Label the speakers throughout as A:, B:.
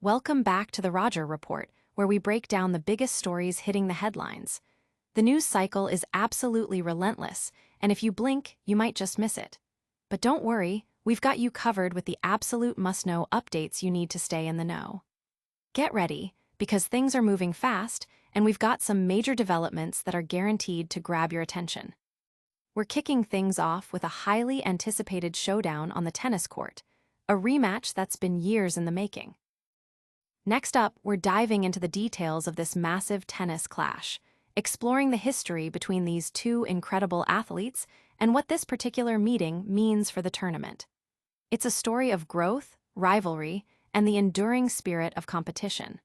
A: Welcome back to the Roger Report, where we break down the biggest stories hitting the headlines. The news cycle is absolutely relentless, and if you blink, you might just miss it. But don't worry, we've got you covered with the absolute must-know updates you need to stay in the know. Get ready, because things are moving fast, and we've got some major developments that are guaranteed to grab your attention. We're kicking things off with a highly anticipated showdown on the tennis court, a rematch that's been years in the making. Next up, we're diving into the details of this massive tennis clash, exploring the history between these two incredible athletes and what this particular meeting means for the tournament. It's a story of growth, rivalry, and the enduring spirit of competition.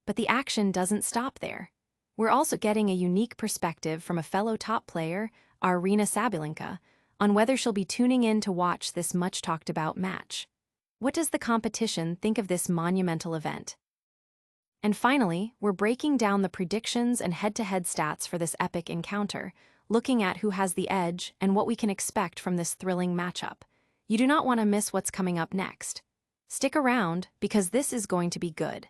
A: But the action doesn't stop there. We're also getting a unique perspective from a fellow top player, Aryna Sabalenka, on whether she'll be tuning in to watch this much-talked-about match. What does the competition think of this monumental event? And finally, we're breaking down the predictions and head-to-head stats for this epic encounter, looking at who has the edge and what we can expect from this thrilling matchup. You do not want to miss what's coming up next. Stick around, because this is going to be good.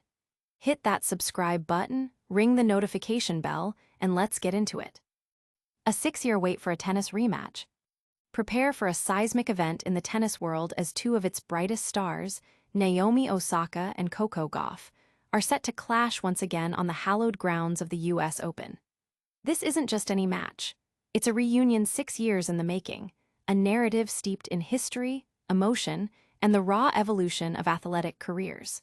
A: Hit that subscribe button, ring the notification bell, and let's get into it. A 6-year wait for a tennis rematch. Prepare for a seismic event in the tennis world as two of its brightest stars, Naomi Osaka and Coco Gauff, are set to clash once again on the hallowed grounds of the US Open. This isn't just any match. It's a reunion 6 years in the making, a narrative steeped in history, emotion, and the raw evolution of athletic careers.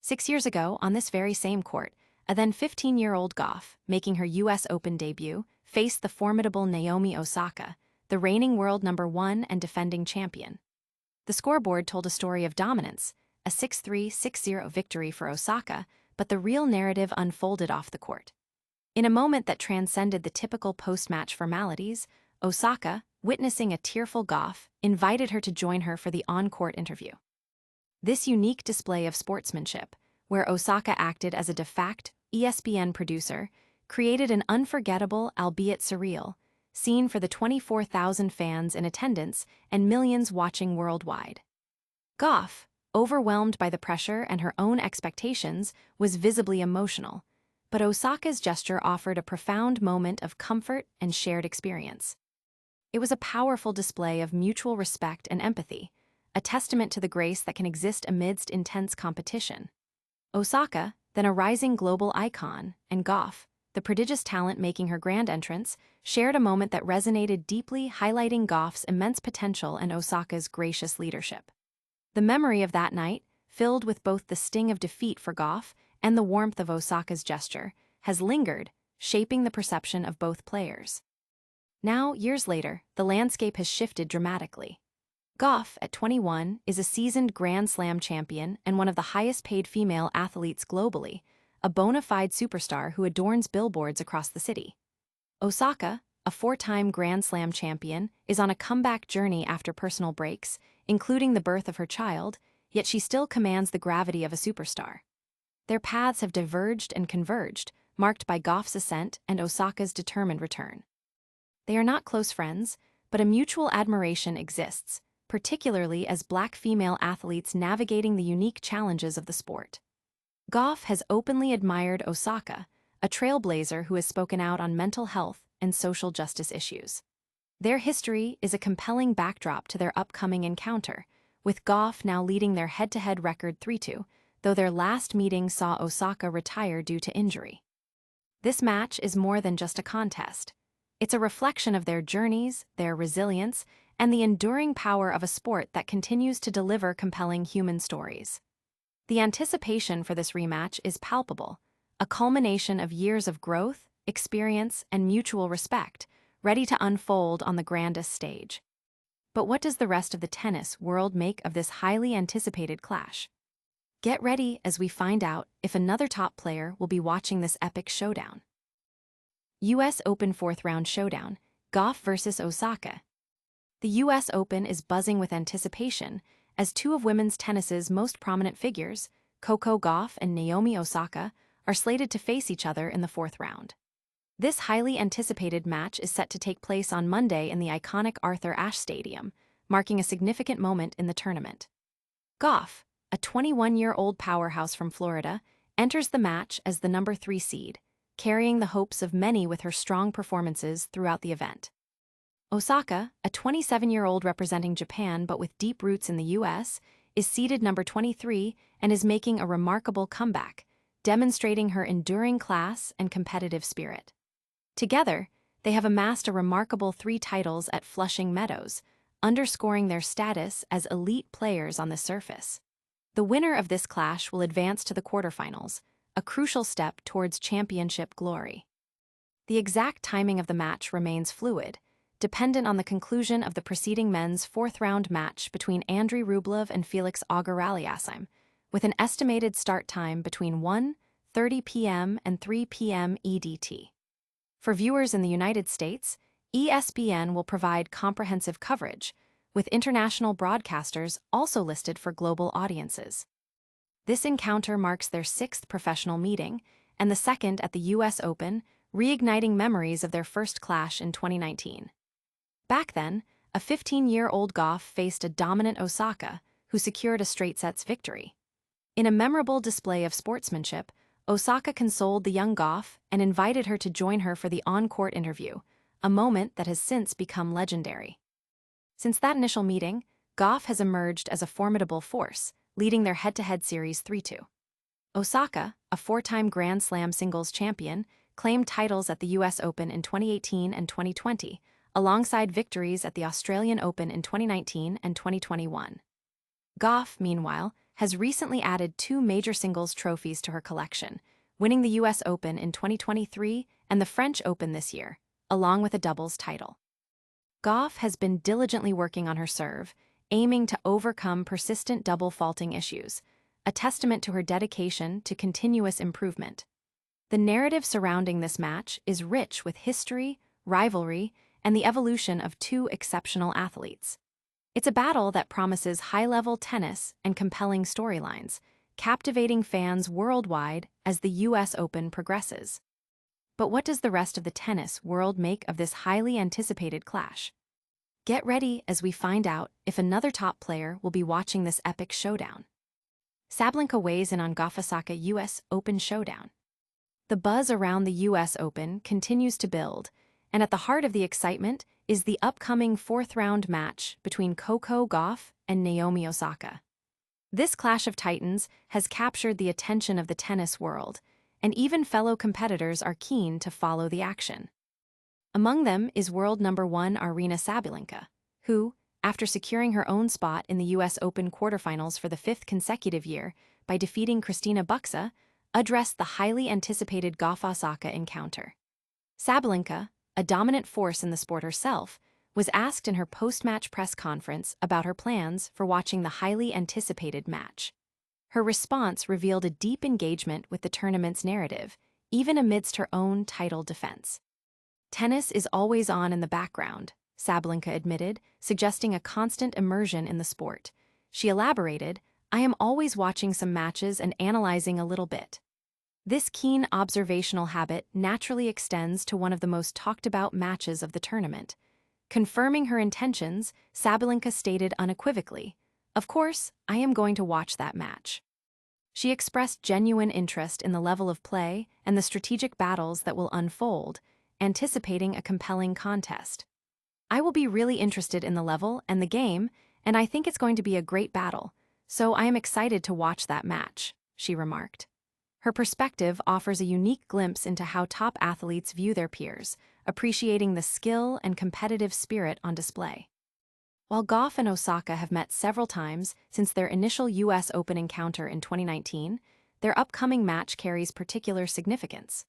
A: 6 years ago, on this very same court, a then 15-year-old Gauff, making her US Open debut, faced the formidable Naomi Osaka, the reigning world #1 and defending champion. The scoreboard told a story of dominance, a 6-3, 6-0 victory for Osaka, but the real narrative unfolded off the court. In a moment that transcended the typical post-match formalities, Osaka, witnessing a tearful Gauff, invited her to join her for the on-court interview. This unique display of sportsmanship, where Osaka acted as a de facto ESPN producer, created an unforgettable, albeit surreal, scene for the 24,000 fans in attendance and millions watching worldwide. Gauff, overwhelmed by the pressure and her own expectations, was visibly emotional, but Osaka's gesture offered a profound moment of comfort and shared experience. It was a powerful display of mutual respect and empathy, a testament to the grace that can exist amidst intense competition. Osaka, then a rising global icon, and Gauff, the prodigious talent making her grand entrance, shared a moment that resonated deeply, highlighting Gauff's immense potential and Osaka's gracious leadership. The memory of that night, filled with both the sting of defeat for Gauff and the warmth of Osaka's gesture, has lingered, shaping the perception of both players. Now, years later, the landscape has shifted dramatically. Gauff, at 21, is a seasoned Grand Slam champion and one of the highest-paid female athletes globally, a bona fide superstar who adorns billboards across the city. Osaka, a 4-time Grand Slam champion, is on a comeback journey after personal breaks, including the birth of her child, yet she still commands the gravity of a superstar. Their paths have diverged and converged, marked by Gauff's ascent and Osaka's determined return. They are not close friends, but a mutual admiration exists, particularly as Black female athletes navigating the unique challenges of the sport. Gauff has openly admired Osaka, a trailblazer who has spoken out on mental health and social justice issues. Their history is a compelling backdrop to their upcoming encounter, with Gauff now leading their head-to-head record 3-2, though their last meeting saw Osaka retire due to injury. This match is more than just a contest. It's a reflection of their journeys, their resilience, and the enduring power of a sport that continues to deliver compelling human stories. The anticipation for this rematch is palpable, a culmination of years of growth, experience, and mutual respect, ready to unfold on the grandest stage. But what does the rest of the tennis world make of this highly anticipated clash? Get ready as we find out if another top player will be watching this epic showdown. US Open 4th round showdown, Gauff versus Osaka. The US Open is buzzing with anticipation as two of women's tennis's most prominent figures, Coco Gauff and Naomi Osaka, are slated to face each other in the 4th round. This highly anticipated match is set to take place on Monday in the iconic Arthur Ashe Stadium, marking a significant moment in the tournament. Gauff, a 21-year-old powerhouse from Florida, enters the match as the number 3 seed, carrying the hopes of many with her strong performances throughout the event. Osaka, a 27-year-old representing Japan but with deep roots in the US, is seeded number 23 and is making a remarkable comeback, demonstrating her enduring class and competitive spirit. Together, they have amassed a remarkable 3 titles at Flushing Meadows, underscoring their status as elite players on the surface. The winner of this clash will advance to the quarterfinals, a crucial step towards championship glory. The exact timing of the match remains fluid, dependent on the conclusion of the preceding men's 4th-round match between Andrei Rublev and Felix Auger-Aliassime, with an estimated start time between 1:30 p.m. and 3 p.m. EDT. For viewers in the United States, ESPN will provide comprehensive coverage, with international broadcasters also listed for global audiences. This encounter marks their 6th professional meeting, and the 2nd at the US Open, reigniting memories of their first clash in 2019. Back then, a 15-year-old Gauff faced a dominant Osaka, who secured a straight-sets victory. In a memorable display of sportsmanship, Osaka consoled the young Gauff and invited her to join her for the on-court interview, a moment that has since become legendary. Since that initial meeting, Gauff has emerged as a formidable force, leading their head-to-head series 3-2. Osaka, a 4-time Grand Slam singles champion, claimed titles at the US Open in 2018 and 2020, alongside victories at the Australian Open in 2019 and 2021. Gauff, meanwhile, has recently added 2 major singles trophies to her collection, winning the US Open in 2023 and the French Open this year, along with a doubles title. Gauff has been diligently working on her serve, aiming to overcome persistent double faulting issues, a testament to her dedication to continuous improvement. The narrative surrounding this match is rich with history, rivalry, and the evolution of 2 exceptional athletes. It's a battle that promises high-level tennis and compelling storylines, captivating fans worldwide as the US Open progresses. But what does the rest of the tennis world make of this highly anticipated clash? Get ready as we find out if another top player will be watching this epic showdown. Sabalenka weighs in on Gauff Osaka US Open showdown. The buzz around the US Open continues to build, and at the heart of the excitement is the upcoming 4th-round match between Coco Gauff and Naomi Osaka. This clash of titans has captured the attention of the tennis world, and even fellow competitors are keen to follow the action. Among them is world number 1 Aryna Sabalenka, who, after securing her own spot in the US Open quarterfinals for the 5th consecutive year by defeating Kristina Buxa, addressed the highly anticipated Gauff-Osaka encounter. Sabalenka, a dominant force in the sport herself, was asked in her post-match press conference about her plans for watching the highly anticipated match. Her response revealed a deep engagement with the tournament's narrative, even amidst her own title defense. "Tennis is always on in the background," Sabalenka admitted, suggesting a constant immersion in the sport. She elaborated, "I am always watching some matches and analyzing a little bit." This keen observational habit naturally extends to one of the most talked-about matches of the tournament. Confirming her intentions, Sabalenka stated unequivocally, "Of course, I am going to watch that match." She expressed genuine interest in the level of play and the strategic battles that will unfold, anticipating a compelling contest. "I will be really interested in the level and the game, and I think it's going to be a great battle, so I am excited to watch that match," she remarked. Her perspective offers a unique glimpse into how top athletes view their peers, appreciating the skill and competitive spirit on display. While Gauff and Osaka have met several times since their initial US Open encounter in 2019, their upcoming match carries particular significance.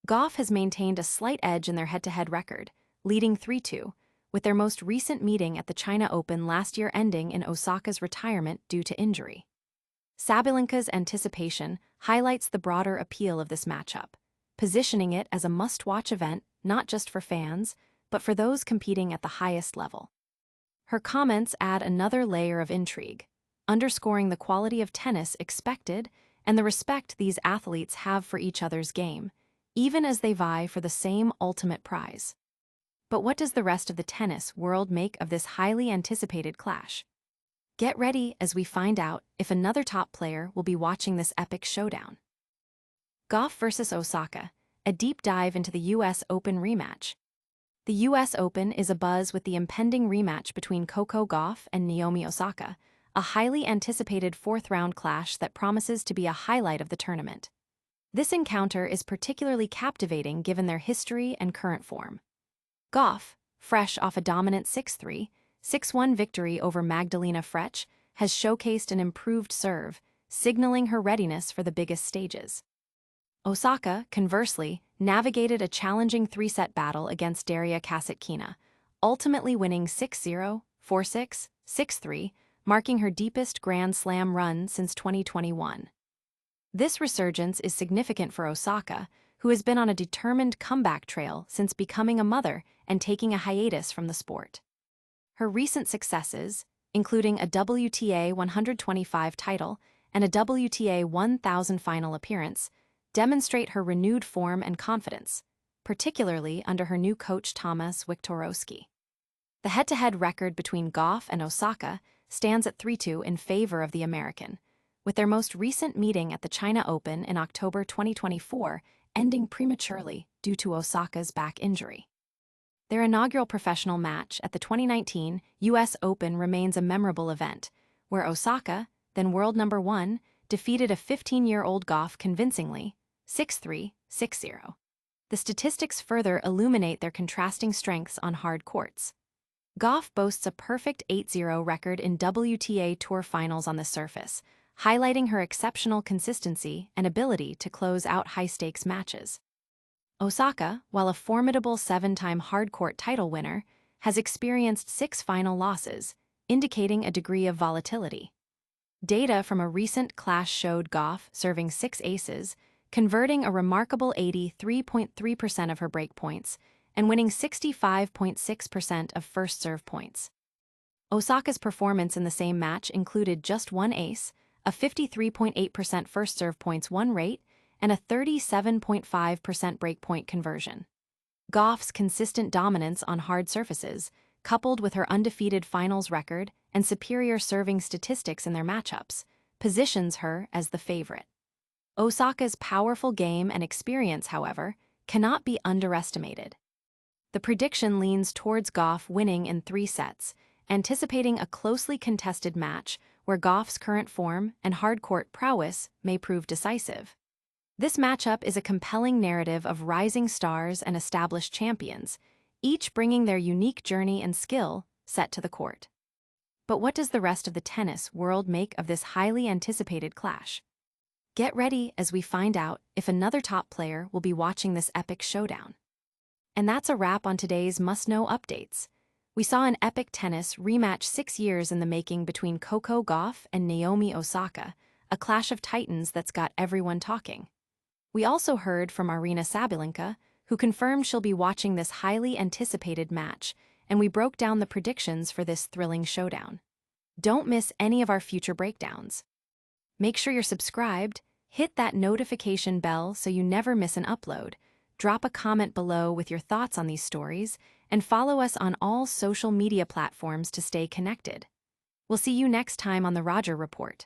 A: Gauff has maintained a slight edge in their head-to-head record, leading 3-2, with their most recent meeting at the China Open last year ending in Osaka's retirement due to injury. Sabalenka's anticipation highlights the broader appeal of this matchup, positioning it as a must-watch event not just for fans, but for those competing at the highest level. Her comments add another layer of intrigue, underscoring the quality of tennis expected and the respect these athletes have for each other's game, even as they vie for the same ultimate prize. But what does the rest of the tennis world make of this highly anticipated clash? Get ready as we find out if another top player will be watching this epic showdown. Gauff versus Osaka, a deep dive into the US Open rematch. The US Open is abuzz with the impending rematch between Coco Gauff and Naomi Osaka, a highly anticipated fourth-round clash that promises to be a highlight of the tournament. This encounter is particularly captivating given their history and current form. Gauff, fresh off a dominant 6-3, 6-1 victory over Magdalena Frech, has showcased an improved serve, signaling her readiness for the biggest stages. Osaka, conversely, navigated a challenging three-set battle against Daria Kasatkina, ultimately winning 6-0, 4-6, 6-3, marking her deepest Grand Slam run since 2021. This resurgence is significant for Osaka, who has been on a determined comeback trail since becoming a mother and taking a hiatus from the sport. Her recent successes, including a WTA 125 title and a WTA 1000 final appearance, demonstrate her renewed form and confidence, particularly under her new coach Tomas Wiktorowski. The head-to-head record between Gauff and Osaka stands at 3-2 in favor of the American, with their most recent meeting at the China Open in October 2024 ending prematurely due to Osaka's back injury. Their inaugural professional match at the 2019 US Open remains a memorable event, where Osaka, then world number 1, defeated a 15-year-old Gauff convincingly, 6-3, 6-0. The statistics further illuminate their contrasting strengths on hard courts. Gauff boasts a perfect 8-0 record in WTA Tour finals on the surface, highlighting her exceptional consistency and ability to close out high-stakes matches. Osaka, while a formidable 7-time hardcourt title winner, has experienced 6 final losses, indicating a degree of volatility. Data from a recent clash showed Gauff serving 6 aces, converting a remarkable 83.3% of her break points, and winning 65.6% of first serve points. Osaka's performance in the same match included just 1 ace, a 53.8% first serve points won rate, and a 37.5% breakpoint conversion. Gauff's consistent dominance on hard surfaces, coupled with her undefeated finals record and superior serving statistics in their matchups, positions her as the favorite. Osaka's powerful game and experience, however, cannot be underestimated. The prediction leans towards Gauff winning in 3 sets, anticipating a closely contested match where Gauff's current form and hard-court prowess may prove decisive. This matchup is a compelling narrative of rising stars and established champions, each bringing their unique journey and skill set to the court. But what does the rest of the tennis world make of this highly anticipated clash? Get ready as we find out if another top player will be watching this epic showdown. And that's a wrap on today's must-know updates. We saw an epic tennis rematch 6 years in the making between Coco Gauff and Naomi Osaka, a clash of titans that's got everyone talking. We also heard from Aryna Sabalenka, who confirmed she'll be watching this highly anticipated match, and we broke down the predictions for this thrilling showdown. Don't miss any of our future breakdowns. Make sure you're subscribed, hit that notification bell so you never miss an upload, drop a comment below with your thoughts on these stories, and follow us on all social media platforms to stay connected. We'll see you next time on the Roger Report.